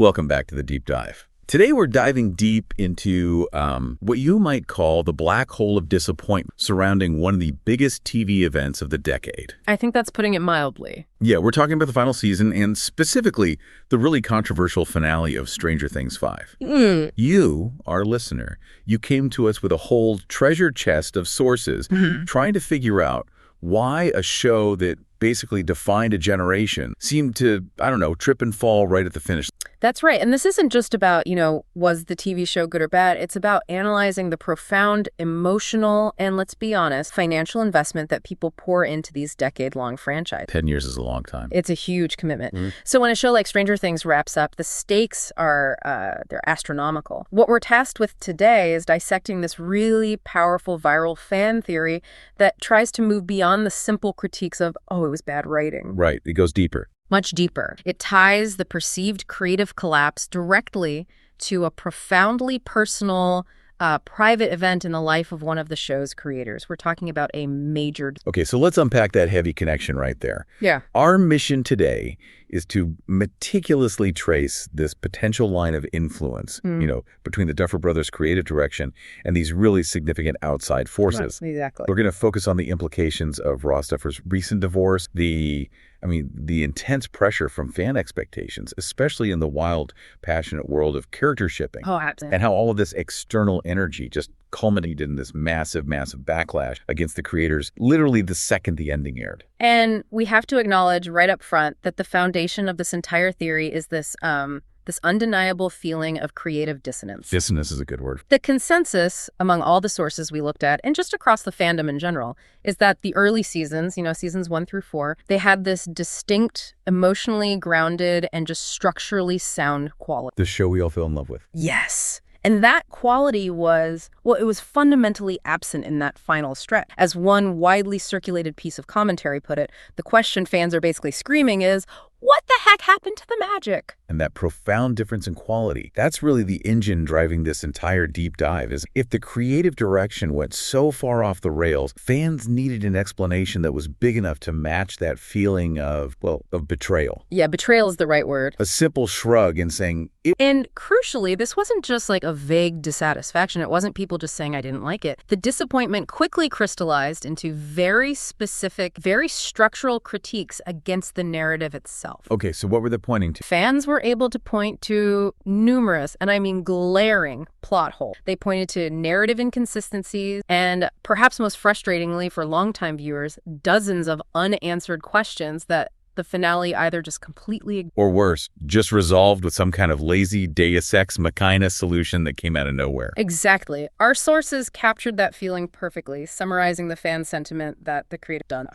Welcome back to the Deep Dive. Today we're diving deep into what you might call the black hole of disappointment surrounding one of the biggest TV events of the decade. I think that's putting it mildly. Yeah, we're talking about the final season and specifically the really controversial finale of Stranger Things 5. You, our listener, you came to us with a whole treasure chest of sources trying to figure out why a show that basically defined a generation seemed to, I don't know, trip and fall right at the finish. That's right. And this isn't just about, was the TV show good or bad? It's about analyzing the profound emotional and, let's be honest, financial investment that people pour into these decade-long franchises. 10 years is a long time. It's a huge commitment. So when a show like Stranger Things wraps up, the stakes are, they're astronomical. What we're tasked with today is dissecting this really powerful viral fan theory that tries to move beyond the simple critiques of, it was bad writing. Right. It goes deeper. Much deeper. It ties the perceived creative collapse directly to a profoundly personal, private event in the life of one of the show's creators. We're talking about a major... Okay, so let's unpack that heavy connection right there. Yeah. Our mission today is to meticulously trace this potential line of influence, between the Duffer brothers' creative direction and these really significant outside forces. Right, exactly. We're going to focus on the implications of Ross Duffer's recent divorce, the intense pressure from fan expectations, especially in the wild, passionate world of character shipping. Oh, absolutely. And how all of this external energy just culminated in this massive, massive backlash against the creators literally the second the ending aired. And we have to acknowledge right up front that the foundation of this entire theory is this undeniable feeling of creative dissonance. Dissonance is a good word. The consensus among all the sources we looked at, and just across the fandom in general, is that the early seasons, seasons 1 through 4, they had this distinct, emotionally grounded, and just structurally sound quality. The show we all fell in love with. Yes. And that quality was, it was fundamentally absent in that final stretch. As one widely circulated piece of commentary put it, the question fans are basically screaming is, what the heck happened to the magic? And that profound difference in quality, that's really the engine driving this entire deep dive. Is if the creative direction went so far off the rails, fans needed an explanation that was big enough to match that feeling of betrayal. Yeah, betrayal is the right word. A simple shrug and saying... And crucially, this wasn't just like a vague dissatisfaction. It wasn't people just saying, I didn't like it. The disappointment quickly crystallized into very specific, very structural critiques against the narrative itself. Okay, so what were they pointing to? Fans were able to point to numerous, and I mean glaring, plot holes. They pointed to narrative inconsistencies and, perhaps most frustratingly for longtime viewers, dozens of unanswered questions that the finale either just completely... Or worse, just resolved with some kind of lazy Deus Ex Machina solution that came out of nowhere. Exactly. Our sources captured that feeling perfectly, summarizing the fan sentiment that the creator done.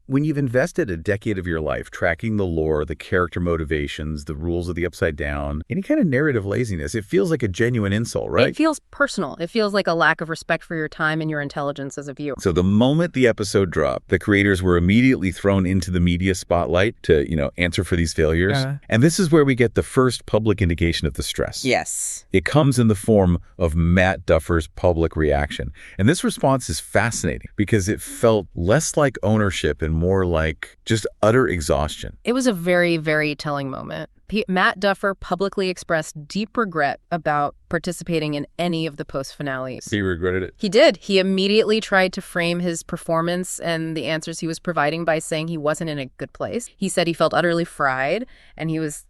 When you've invested a decade of your life tracking the lore, the character motivations, the rules of the Upside Down, any kind of narrative laziness, it feels like a genuine insult, right? It feels personal. It feels like a lack of respect for your time and your intelligence as a viewer. So the moment the episode dropped, the creators were immediately thrown into the media spotlight to, answer for these failures. And this is where we get the first public indication of the stress. Yes. It comes in the form of Matt Duffer's public reaction. And this response is fascinating because it felt less like ownership and more like just utter exhaustion. It was a very, very telling moment. Matt Duffer publicly expressed deep regret about participating in any of the post-finales. He regretted it? He did. He immediately tried to frame his performance and the answers he was providing by saying he wasn't in a good place. He said he felt utterly fried, and he was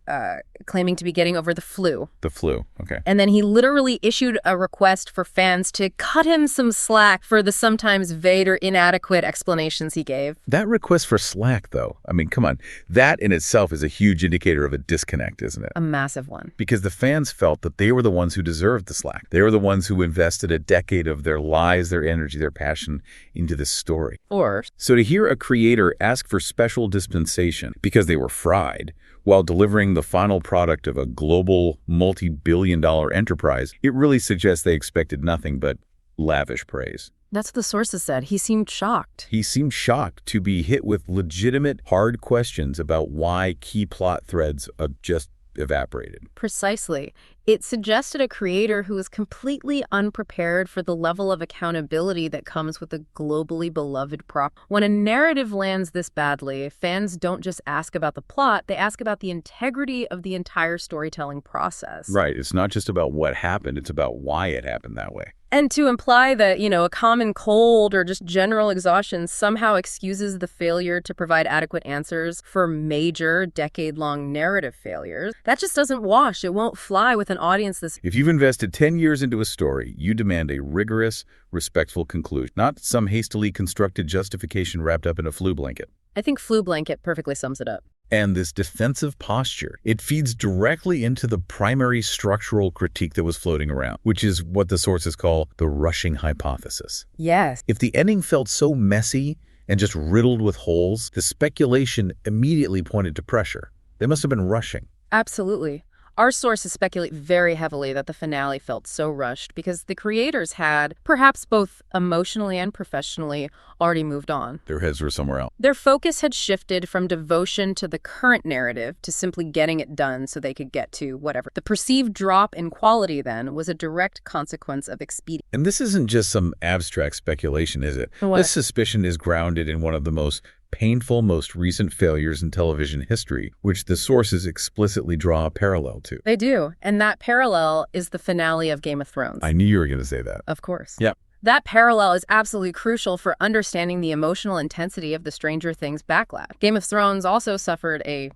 claiming to be getting over the flu. The flu, okay. And then he literally issued a request for fans to cut him some slack for the sometimes vague or inadequate explanations he gave. That request for slack, though, come on. That in itself is a huge indicator of a disconnect, isn't it? A massive one. Because the fans felt that they were the ones who deserved the slack. They were the ones who invested a decade of their lives, their energy, their passion into this story. So to hear a creator ask for special dispensation because they were fried while delivering the final product of a global multi-billion-dollar enterprise, it really suggests they expected nothing but lavish praise. That's what the sources said. He seemed shocked. He seemed shocked to be hit with legitimate, hard questions about why key plot threads just evaporated. Precisely. It suggested a creator who was completely unprepared for the level of accountability that comes with a globally beloved prop. When a narrative lands this badly, fans don't just ask about the plot, they ask about the integrity of the entire storytelling process. Right. It's not just about what happened, it's about why it happened that way. And to imply that, a common cold or just general exhaustion somehow excuses the failure to provide adequate answers for major, decade-long narrative failures, that just doesn't wash. It won't fly with an audience this... If you've invested 10 years into a story, you demand a rigorous, respectful conclusion, not some hastily constructed justification wrapped up in a flu blanket. I think flu blanket perfectly sums it up. And this defensive posture, it feeds directly into the primary structural critique that was floating around, which is what the sources call the rushing hypothesis. Yes. If the ending felt so messy and just riddled with holes, the speculation immediately pointed to pressure. They must have been rushing. Absolutely. Our sources speculate very heavily that the finale felt so rushed because the creators had, perhaps both emotionally and professionally, already moved on. Their heads were somewhere else. Their focus had shifted from devotion to the current narrative to simply getting it done so they could get to whatever. The perceived drop in quality, then, was a direct consequence of expediency. And this isn't just some abstract speculation, is it? What? This suspicion is grounded in one of the most painful, most recent failures in television history, which the sources explicitly draw a parallel to. They do, and that parallel is the finale of Game of Thrones. I knew you were going to say that. Of course. Yep. That parallel is absolutely crucial for understanding the emotional intensity of the Stranger Things backlash. Game of Thrones also suffered a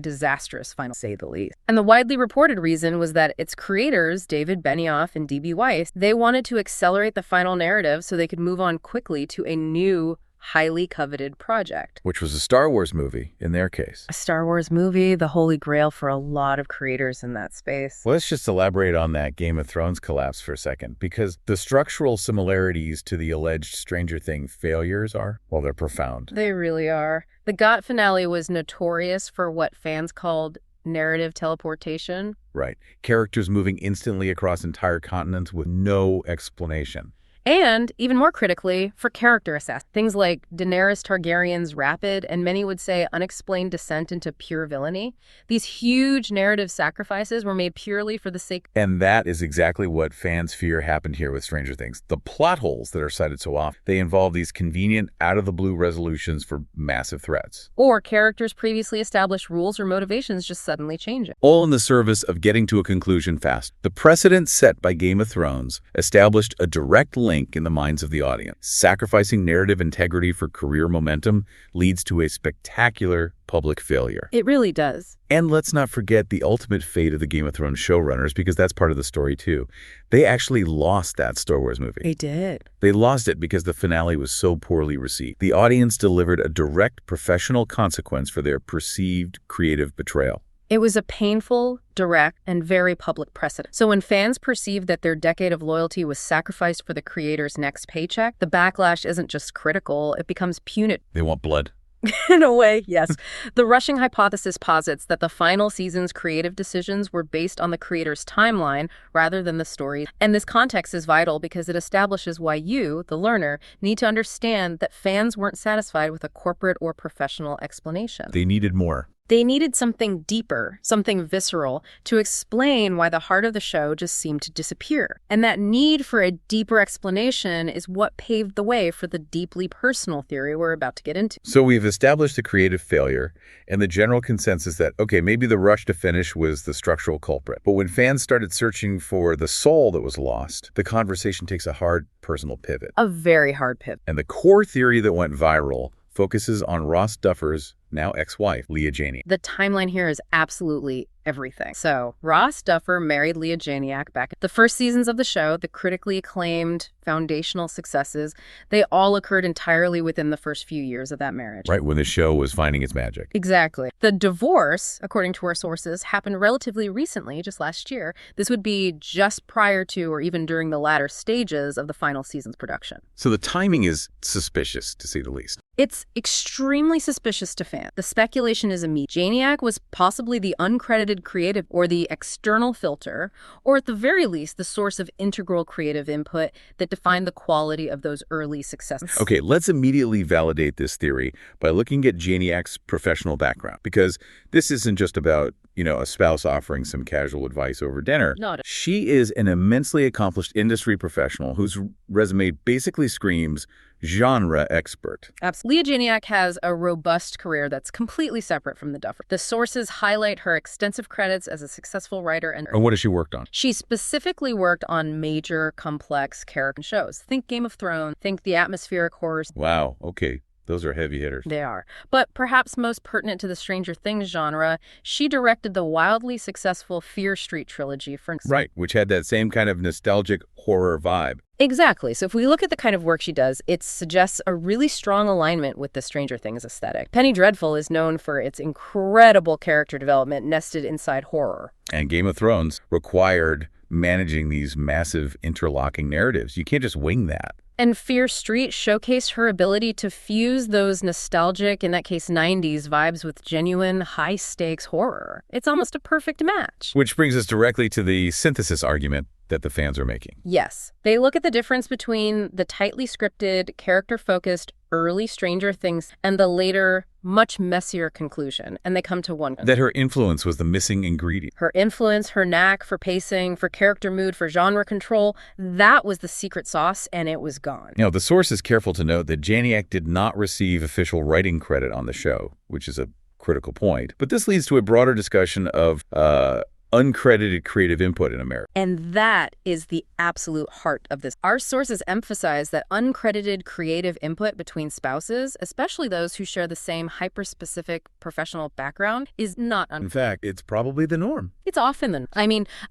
disastrous final, to say the least. And the widely reported reason was that its creators, David Benioff and D.B. Weiss, they wanted to accelerate the final narrative so they could move on quickly to a new, highly coveted project. Which was a Star Wars movie, in their case. A Star Wars movie, the holy grail for a lot of creators in that space. Well, let's just elaborate on that Game of Thrones collapse for a second, because the structural similarities to the alleged Stranger Things failures are, they're profound. They really are. The GOT finale was notorious for what fans called narrative teleportation. Right. Characters moving instantly across entire continents with no explanation. And, even more critically, for character assassination. Things like Daenerys Targaryen's rapid, and many would say unexplained descent into pure villainy. These huge narrative sacrifices were made purely for the sake... And that is exactly what fans fear happened here with Stranger Things. The plot holes that are cited so often, they involve these convenient, out-of-the-blue resolutions for massive threats. Or characters' previously established rules or motivations just suddenly changing. All in the service of getting to a conclusion fast. The precedent set by Game of Thrones established a direct link in the minds of the audience. Sacrificing narrative integrity for career momentum leads to a spectacular public failure. It really does. And let's not forget the ultimate fate of the Game of Thrones showrunners, because that's part of the story too. They actually lost that Star Wars movie. They did. They lost it because the finale was so poorly received. The audience delivered a direct professional consequence for their perceived creative betrayal. It was a painful, direct, and very public precedent. So when fans perceived that their decade of loyalty was sacrificed for the creator's next paycheck, the backlash isn't just critical, it becomes punitive. They want blood. In a way, yes. The rushing hypothesis posits that the final season's creative decisions were based on the creator's timeline rather than the story. And this context is vital because it establishes why you, the learner, need to understand that fans weren't satisfied with a corporate or professional explanation. They needed more. They needed something deeper, something visceral, to explain why the heart of the show just seemed to disappear. And that need for a deeper explanation is what paved the way for the deeply personal theory we're about to get into. So we've established the creative failure and the general consensus that, okay, maybe the rush to finish was the structural culprit. But when fans started searching for the soul that was lost, the conversation takes a hard personal pivot. A very hard pivot. And the core theory that went viral focuses on Ross Duffer's now ex-wife, Leah Janiac. The timeline here is absolutely everything. So, Ross Duffer married Leah Janiac back at the first seasons of the show, the critically acclaimed foundational successes. They all occurred entirely within the first few years of that marriage. Right when the show was finding its magic. Exactly. The divorce, according to our sources, happened relatively recently, just last year. This would be just prior to or even during the latter stages of the final season's production. So the timing is suspicious, to say the least. It's extremely suspicious to fans. The speculation is immediate. Janiac was possibly the uncredited creative or the external filter, or at the very least, the source of integral creative input that defined the quality of those early successes. Okay, let's immediately validate this theory by looking at Janiac's professional background, because this isn't just about a spouse offering some casual advice over dinner. Not She is an immensely accomplished industry professional whose resume basically screams genre expert. Absolutely. Leah Janiac has a robust career that's completely separate from the Duffer. The sources highlight her extensive credits as a successful writer. And what has she worked on? She specifically worked on major, complex character shows. Think Game of Thrones, think the atmospheric horrors. Wow, okay. Those are heavy hitters. They are. But perhaps most pertinent to the Stranger Things genre, she directed the wildly successful Fear Street trilogy, for instance. Right, which had that same kind of nostalgic horror vibe. Exactly. So if we look at the kind of work she does, it suggests a really strong alignment with the Stranger Things aesthetic. Penny Dreadful is known for its incredible character development nested inside horror. And Game of Thrones required managing these massive interlocking narratives. You can't just wing that. And Fear Street showcased her ability to fuse those nostalgic, in that case 90s, vibes with genuine high-stakes horror. It's almost a perfect match. Which brings us directly to the synthesis argument that the fans are making. Yes. They look at the difference between the tightly scripted, character-focused early Stranger Things and the later, much messier conclusion, and they come to one. That her influence was the missing ingredient. Her influence, her knack for pacing, for character mood, for genre control, that was the secret sauce, and it was gone. The source is careful to note that Janiac did not receive official writing credit on the show, which is a critical point. But this leads to a broader discussion of uncredited creative input in America. And that is the absolute heart of this. Our sources emphasize that uncredited creative input between spouses, especially those who share the same hyper-specific professional background, is not In fact, it's probably the norm. It's often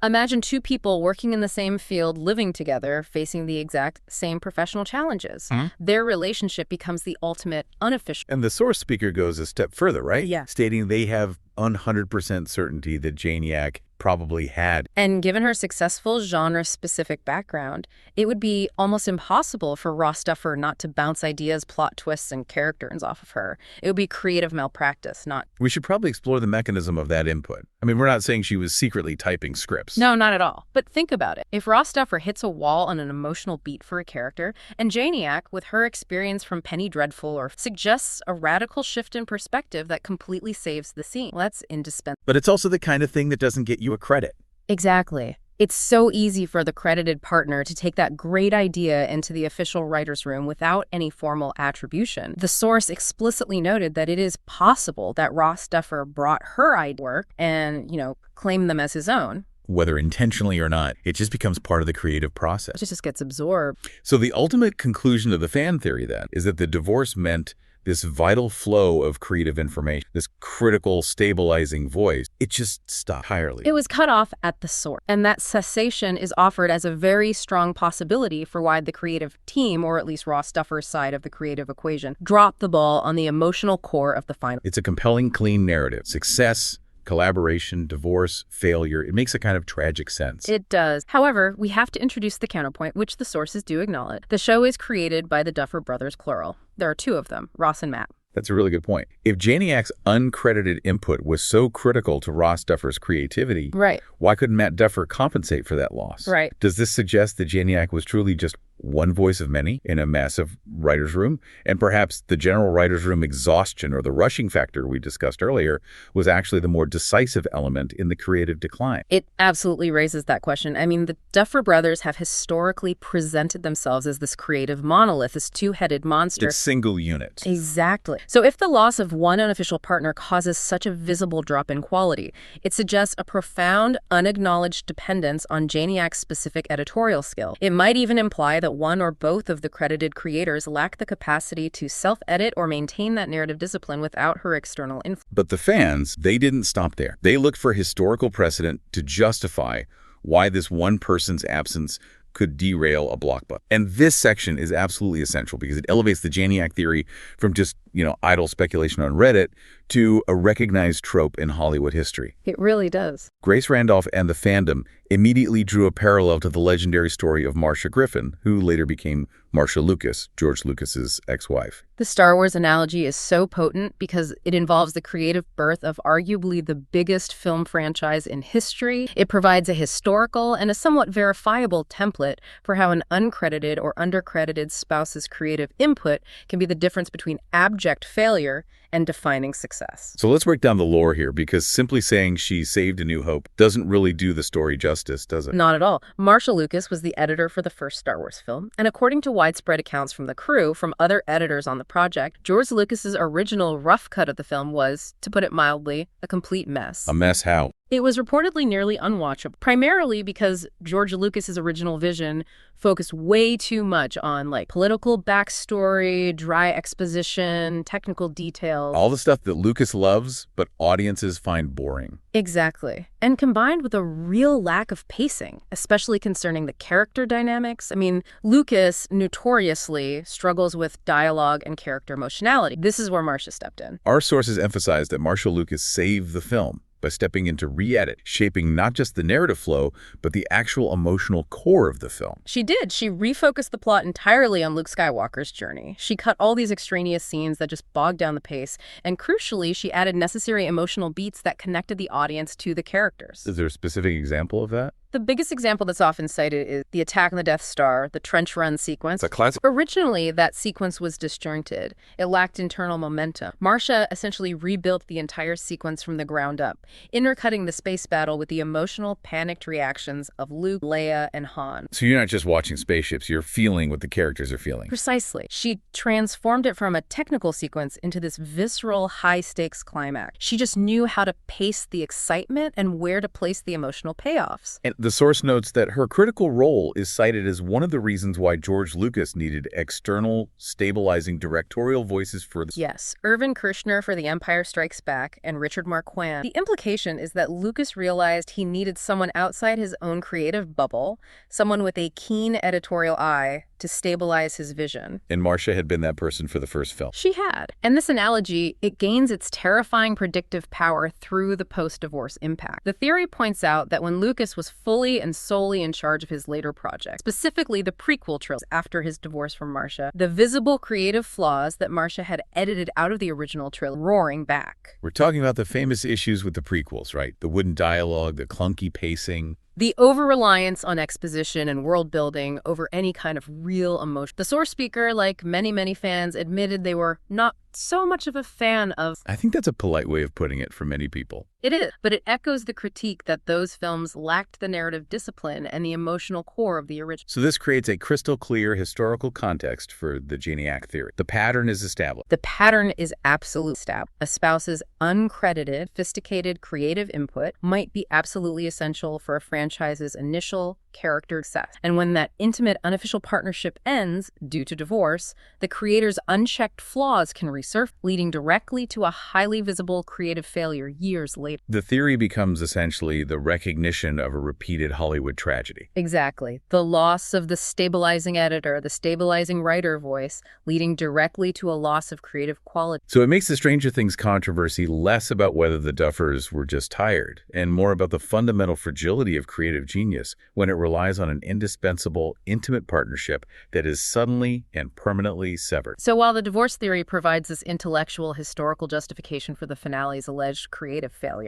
imagine two people working in the same field, living together, facing the exact same professional challenges. Their relationship becomes the ultimate unofficial. And the source speaker goes a step further, right? Yeah. Stating they have 100% certainty that Janiac probably had. And given her successful genre-specific background, it would be almost impossible for Ross Duffer not to bounce ideas, plot twists, and characters off of her. It would be creative malpractice, not... We should probably explore the mechanism of that input. We're not saying she was secretly typing scripts. No, not at all. But think about it. If Ross Duffer hits a wall on an emotional beat for a character, and Janiac, with her experience from Penny Dreadful, or suggests a radical shift in perspective that completely saves the scene, well, that's indispensable. But it's also the kind of thing that doesn't get you a credit. Exactly. It's so easy for the credited partner to take that great idea into the official writer's room without any formal attribution. The source explicitly noted that it is possible that Ross Duffer brought her idea work and, claimed them as his own. Whether intentionally or not, it just becomes part of the creative process. It just gets absorbed. So the ultimate conclusion of the fan theory, then, is that the divorce meant this vital flow of creative information, this critical, stabilizing voice, it just stopped entirely. It was cut off at the source. And that cessation is offered as a very strong possibility for why the creative team, or at least Ross Duffer's side of the creative equation, dropped the ball on the emotional core of the final. It's a compelling, clean narrative. Success, collaboration, divorce, failure. It makes a kind of tragic sense. It does. However, we have to introduce the counterpoint, which the sources do acknowledge. The show is created by the Duffer brothers, plural. There are two of them, Ross and Matt. That's a really good point. If Janiac's uncredited input was so critical to Ross Duffer's creativity, right, why couldn't Matt Duffer compensate for that loss? Right. Does this suggest that Janiac was truly just one voice of many in a massive writer's room? And perhaps the general writer's room exhaustion, or the rushing factor we discussed earlier, was actually the more decisive element in the creative decline? It absolutely raises that question. The Duffer brothers have historically presented themselves as this creative monolith, this two-headed monster. It's single unit. Exactly. So if the loss of one unofficial partner causes such a visible drop in quality, it suggests a profound, unacknowledged dependence on Janiac's specific editorial skill. It might even imply that one or both of the credited creators lack the capacity to self-edit or maintain that narrative discipline without her external influence. But the fans, they didn't stop there. They looked for historical precedent to justify why this one person's absence could derail a blockbuster. And this section is absolutely essential because it elevates the Janiac theory from just, idle speculation on Reddit to a recognized trope in Hollywood history. It really does. Grace Randolph and the Fandom immediately drew a parallel to the legendary story of Marsha Griffin, who later became Marsha Lucas, George Lucas's ex-wife. The Star Wars analogy is so potent because it involves the creative birth of arguably the biggest film franchise in history. It provides a historical and a somewhat verifiable template for how an uncredited or undercredited spouse's creative input can be the difference between abject failure and defining success. So let's break down the lore here, because simply saying she saved A New Hope doesn't really do the story justice, does it? Not at all. Marsha Lucas was the editor for the first Star Wars film, and according to widespread accounts from the crew, from other editors on the project, George Lucas's original rough cut of the film was, to put it mildly, a complete mess. A mess how? It was reportedly nearly unwatchable, primarily because George Lucas's original vision focused way too much on political backstory, dry exposition, technical details. All the stuff that Lucas loves, but audiences find boring. Exactly. And combined with a real lack of pacing, especially concerning the character dynamics. I mean, Lucas notoriously struggles with dialogue and character emotionality. This is where Marsha stepped in. Our sources emphasize that Marsha Lucas saved the film by stepping in to re-edit, shaping not just the narrative flow, but the actual emotional core of the film. She did. She refocused the plot entirely on Luke Skywalker's journey. She cut all these extraneous scenes that just bogged down the pace, and crucially, she added necessary emotional beats that connected the audience to the characters. Is there a specific example of that? The biggest example that's often cited is the attack on the Death Star, the trench run sequence. It's a classic. Originally, that sequence was disjointed. It lacked internal momentum. Marsha essentially rebuilt the entire sequence from the ground up, intercutting the space battle with the emotional, panicked reactions of Luke, Leia, and Han. So you're not just watching spaceships, you're feeling what the characters are feeling. Precisely. She transformed it from a technical sequence into this visceral, high-stakes climax. She just knew how to pace the excitement and where to place the emotional payoffs. And the source notes that her critical role is cited as one of the reasons why George Lucas needed external, stabilizing directorial voices for the... Yes, Irvin Kershner for The Empire Strikes Back and Richard Marquand. The implication is that Lucas realized he needed someone outside his own creative bubble, someone with a keen editorial eye to stabilize his vision. And Marsha had been that person for the first film. She had. And this analogy, it gains its terrifying predictive power through the post-divorce impact. The theory points out that when Lucas was fully and solely in charge of his later projects, specifically the prequel trilogy after his divorce from Marsha, the visible creative flaws that Marsha had edited out of the original trilogy roaring back. We're talking about the famous issues with the prequels, right? The wooden dialogue, the clunky pacing. The over-reliance on exposition and world-building over any kind of real emotion. The source speaker, like many fans, admitted they were not so much of a fan of... I think that's a polite way of putting it for many people. It is, but it echoes the critique that those films lacked the narrative discipline and the emotional core of the original. So this creates a crystal clear historical context for the Janiac theory. The pattern is established. The pattern is absolute established. A spouse's uncredited, sophisticated creative input might be absolutely essential for a franchise's initial character success. And when that intimate, unofficial partnership ends due to divorce, the creator's unchecked flaws can resurface, leading directly to a highly visible creative failure years later. The theory becomes essentially the recognition of a repeated Hollywood tragedy. Exactly. The loss of the stabilizing editor, the stabilizing writer voice, leading directly to a loss of creative quality. So it makes the Stranger Things controversy less about whether the Duffers were just tired and more about the fundamental fragility of creative genius when it relies on an indispensable, intimate partnership that is suddenly and permanently severed. So while the divorce theory provides this intellectual, historical justification for the finale's alleged creative failure,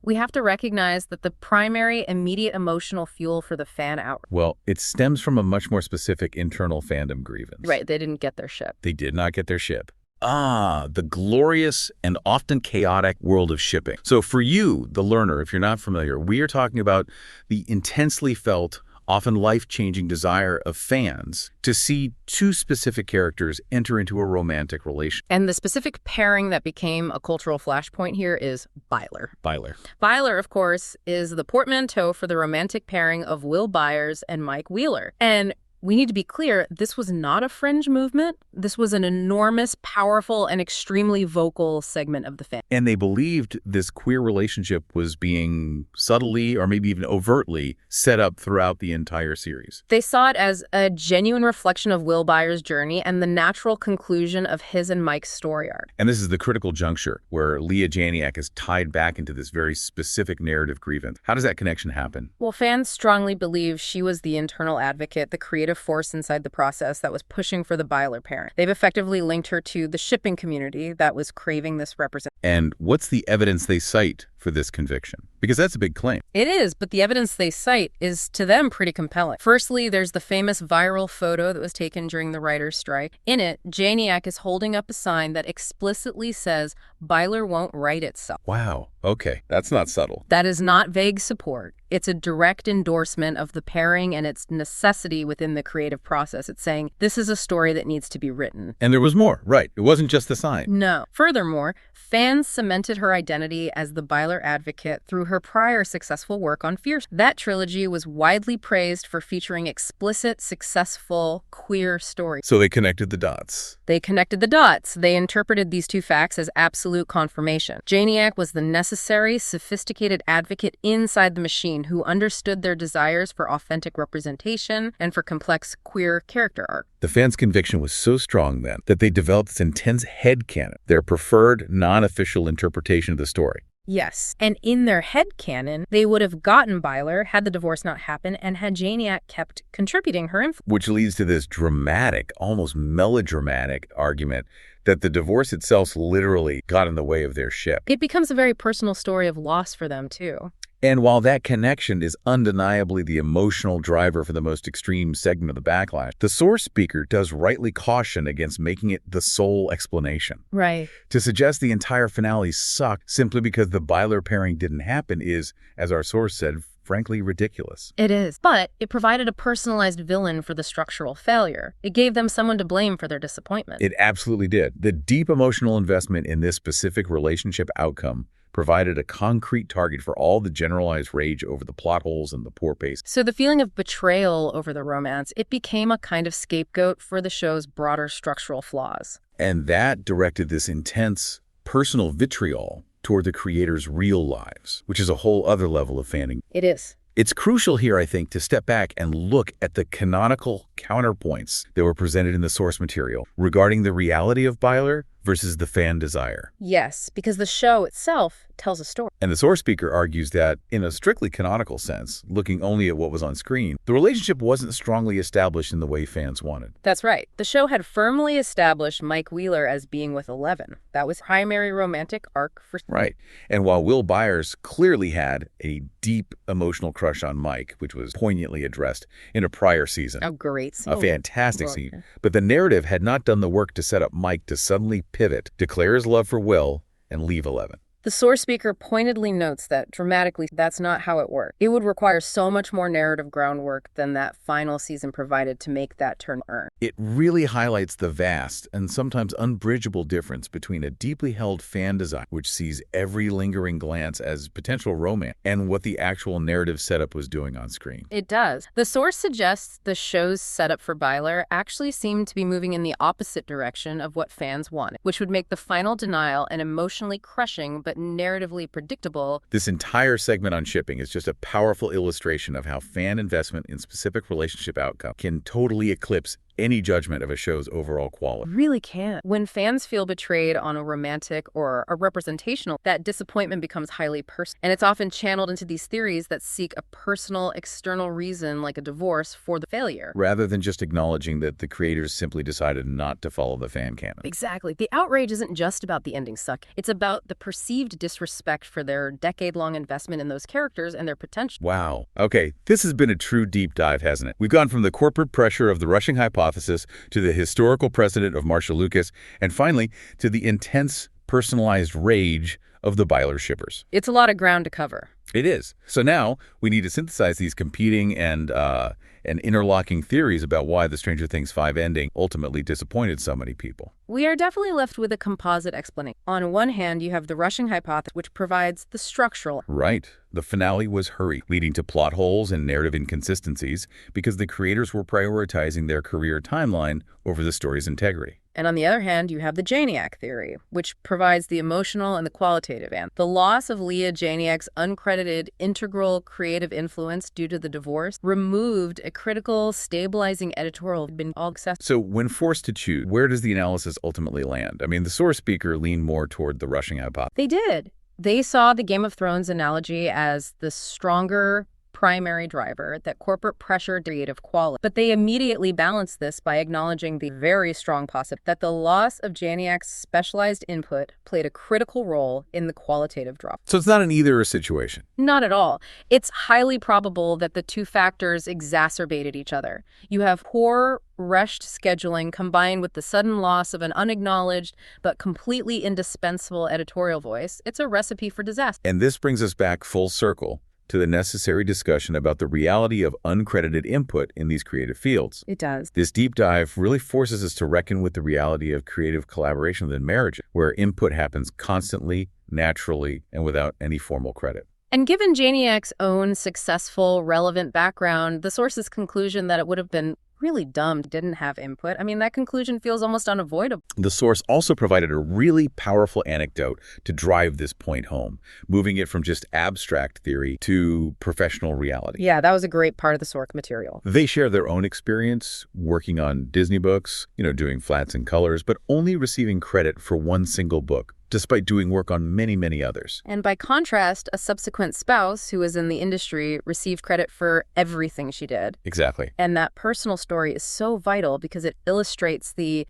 we have to recognize that the primary, immediate emotional fuel for the fan outrage... Well, it stems from a much more specific internal fandom grievance. Right, they didn't get their ship. They did not get their ship. The glorious and often chaotic world of shipping. So for you, the learner, if you're not familiar, we are talking about the intensely felt, often life-changing desire of fans to see two specific characters enter into a romantic relationship. And the specific pairing that became a cultural flashpoint here is Byler. Byler, of course, is the portmanteau for the romantic pairing of Will Byers and Mike Wheeler. And we need to be clear, this was not a fringe movement. This was an enormous, powerful, and extremely vocal segment of the fan. And they believed this queer relationship was being subtly or maybe even overtly set up throughout the entire series. They saw it as a genuine reflection of Will Byers' journey and the natural conclusion of his and Mike's story arc. And this is the critical juncture where Leah Janiac is tied back into this very specific narrative grievance. How does that connection happen? Well, fans strongly believe she was the internal advocate, the creative force inside the process that was pushing for the Byler parent. They've effectively linked her to the shipping community that was craving this representation. And what's the evidence they cite for this conviction? Because that's a big claim. It is, but the evidence they cite is, to them, pretty compelling. Firstly, there's the famous viral photo that was taken during the writer's strike. In it, Janiac is holding up a sign that explicitly says, "Byler won't write itself." Wow. Okay. That's not subtle. That is not vague support. It's a direct endorsement of the pairing and its necessity within the creative process. It's saying, this is a story that needs to be written. And there was more, right? It wasn't just the sign. No. Furthermore, fans cemented her identity as the Byler advocate through her prior successful work on Fierce. That trilogy was widely praised for featuring explicit, successful, queer stories. So they connected the dots. They connected the dots. They interpreted these two facts as absolute confirmation. Janiac was the necessary, sophisticated advocate inside the machine who understood their desires for authentic representation and for complex queer character arc. The fans' conviction was so strong then that they developed this intense headcanon, their preferred, non-official interpretation of the story. Yes. And in their headcanon, they would have gotten Byler had the divorce not happened and had Janiac kept contributing her influence. Which leads to this dramatic, almost melodramatic argument that the divorce itself literally got in the way of their ship. It becomes a very personal story of loss for them, too. And while that connection is undeniably the emotional driver for the most extreme segment of the Backlash, the source speaker does rightly caution against making it the sole explanation. Right. To suggest the entire finale sucked simply because the Byler pairing didn't happen is, as our source said, frankly ridiculous. It is. But it provided a personalized villain for the structural failure. It gave them someone to blame for their disappointment. It absolutely did. The deep emotional investment in this specific relationship outcome provided a concrete target for all the generalized rage over the plot holes and the poor pace. So the feeling of betrayal over the romance, it became a kind of scapegoat for the show's broader structural flaws. And that directed this intense personal vitriol toward the creators' real lives, which is a whole other level of fanning. It is. It's crucial here, I think, to step back and look at the canonical counterpoints that were presented in the source material regarding the reality of Byler versus the fan desire. Yes, because the show itself tells a story. And the source speaker argues that, in a strictly canonical sense, looking only at what was on screen, the relationship wasn't strongly established in the way fans wanted. That's right. The show had firmly established Mike Wheeler as being with Eleven. That was primary romantic arc for... Right. And while Will Byers clearly had a deep emotional crush on Mike, which was poignantly addressed in a prior season. A great scene. A fantastic scene. But the narrative had not done the work to set up Mike to suddenly pivot, declare his love for Will, and leave Eleven. The source speaker pointedly notes that, dramatically, that's not how it worked. It would require so much more narrative groundwork than that final season provided to make that turn earn. It really highlights the vast and sometimes unbridgeable difference between a deeply held fan desire, which sees every lingering glance as potential romance, and what the actual narrative setup was doing on screen. It does. The source suggests the show's setup for Byler actually seemed to be moving in the opposite direction of what fans wanted, which would make the final denial an emotionally crushing but narratively predictable. This entire segment on shipping is just a powerful illustration of how fan investment in specific relationship outcome can totally eclipse any judgment of a show's overall quality. Really can. When fans feel betrayed on a romantic or a representational, that disappointment becomes highly personal. And it's often channeled into these theories that seek a personal, external reason, like a divorce, for the failure. Rather than just acknowledging that the creators simply decided not to follow the fan canon. Exactly. The outrage isn't just about the ending suck. It's about the perceived disrespect for their decade-long investment in those characters and their potential. Wow. Okay, this has been a true deep dive, hasn't it? We've gone from the corporate pressure of the rushing hypothesis to the historical precedent of Marsha Lucas, and finally to the intense, personalized rage of the Byler shippers. It's a lot of ground to cover. It is. So now we need to synthesize these competing and interlocking theories about why the Stranger Things 5 ending ultimately disappointed so many people. We are definitely left with a composite explanation. On one hand, you have the rushing hypothesis, which provides the structural. Right. The finale was hurried, leading to plot holes and narrative inconsistencies because the creators were prioritizing their career timeline over the story's integrity. And on the other hand, you have the Janiac theory, which provides the emotional and the qualitative end. The loss of Leah Janiac's uncredited, integral creative influence due to the divorce removed a critical, stabilizing editorial been all accessible. So when forced to choose, where does the analysis ultimately land? I mean, the source speaker leaned more toward the rushing hypothesis. They did. They saw the Game of Thrones analogy as the stronger, primary driver, that corporate pressure creative quality. But they immediately balance this by acknowledging the very strong possibility that the loss of Janiac's specialized input played a critical role in the qualitative drop. So it's not an either-or situation. Not at all. It's highly probable that the two factors exacerbated each other. You have poor, rushed scheduling combined with the sudden loss of an unacknowledged but completely indispensable editorial voice. It's a recipe for disaster. And this brings us back full circle to the necessary discussion about the reality of uncredited input in these creative fields. It does. This deep dive really forces us to reckon with the reality of creative collaboration within marriage, where input happens constantly, naturally, and without any formal credit. And given Janiac's own successful, relevant background, the source's conclusion that it would have been really dumb didn't have input, I mean, that conclusion feels almost unavoidable. The source also provided a really powerful anecdote to drive this point home, moving it from just abstract theory to professional reality. Yeah, that was a great part of the source material. They share their own experience working on Disney books, doing flats and colors, but only receiving credit for one single book, despite doing work on many, many others. And by contrast, a subsequent spouse who was in the industry received credit for everything she did. Exactly. And that personal story is so vital because it illustrates the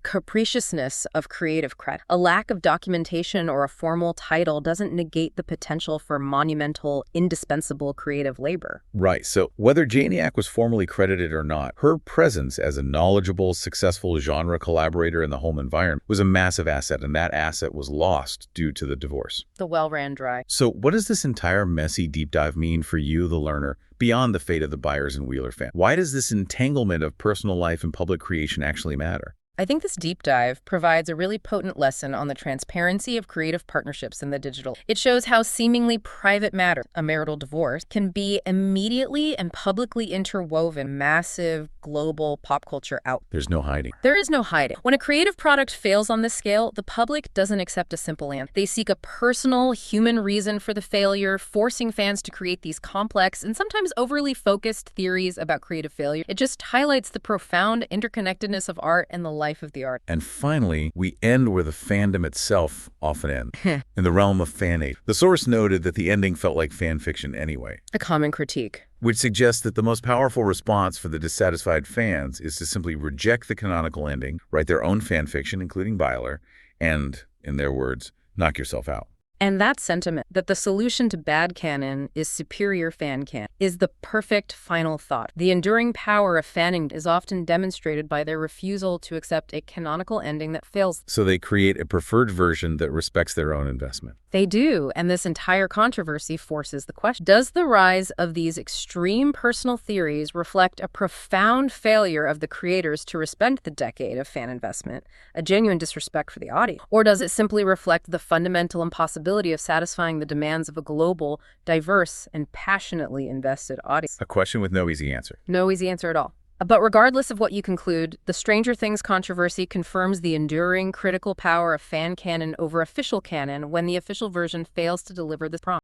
capriciousness of creative credit. A lack of documentation or a formal title doesn't negate the potential for monumental, indispensable creative labor. Right. So whether Janiac was formally credited or not, her presence as a knowledgeable, successful genre collaborator in the home environment was a massive asset, and that asset was lost due to the divorce. The well ran dry. So what does this entire messy deep dive mean for you, the learner, beyond the fate of the Byers and Wheeler family? Why does this entanglement of personal life and public creation actually matter? I think this deep dive provides a really potent lesson on the transparency of creative partnerships in the digital. It shows how seemingly private matter, a marital divorce, can be immediately and publicly interwoven massive global pop culture out. There's no hiding. There is no hiding. When a creative product fails on this scale, the public doesn't accept a simple answer. They seek a personal, human reason for the failure, forcing fans to create these complex and sometimes overly focused theories about creative failure. It just highlights the profound interconnectedness of art and the life of the art. And finally, we end where the fandom itself often ends, in the realm of fan aid. The source noted that the ending felt like fan fiction anyway. A common critique. Which suggests that the most powerful response for the dissatisfied fans is to simply reject the canonical ending, write their own fan fiction, including Byler, and, in their words, knock yourself out. And that sentiment, that the solution to bad canon is superior fan canon, is the perfect final thought. The enduring power of fanning is often demonstrated by their refusal to accept a canonical ending that fails. So they create a preferred version that respects their own investment. They do, and this entire controversy forces the question. Does the rise of these extreme personal theories reflect a profound failure of the creators to respect the decade of fan investment, a genuine disrespect for the audience? Or does it simply reflect the fundamental impossibility of satisfying the demands of a global, diverse, and passionately invested audience? A question with no easy answer. No easy answer at all. But regardless of what you conclude, the Stranger Things controversy confirms the enduring critical power of fan canon over official canon when the official version fails to deliver this promise.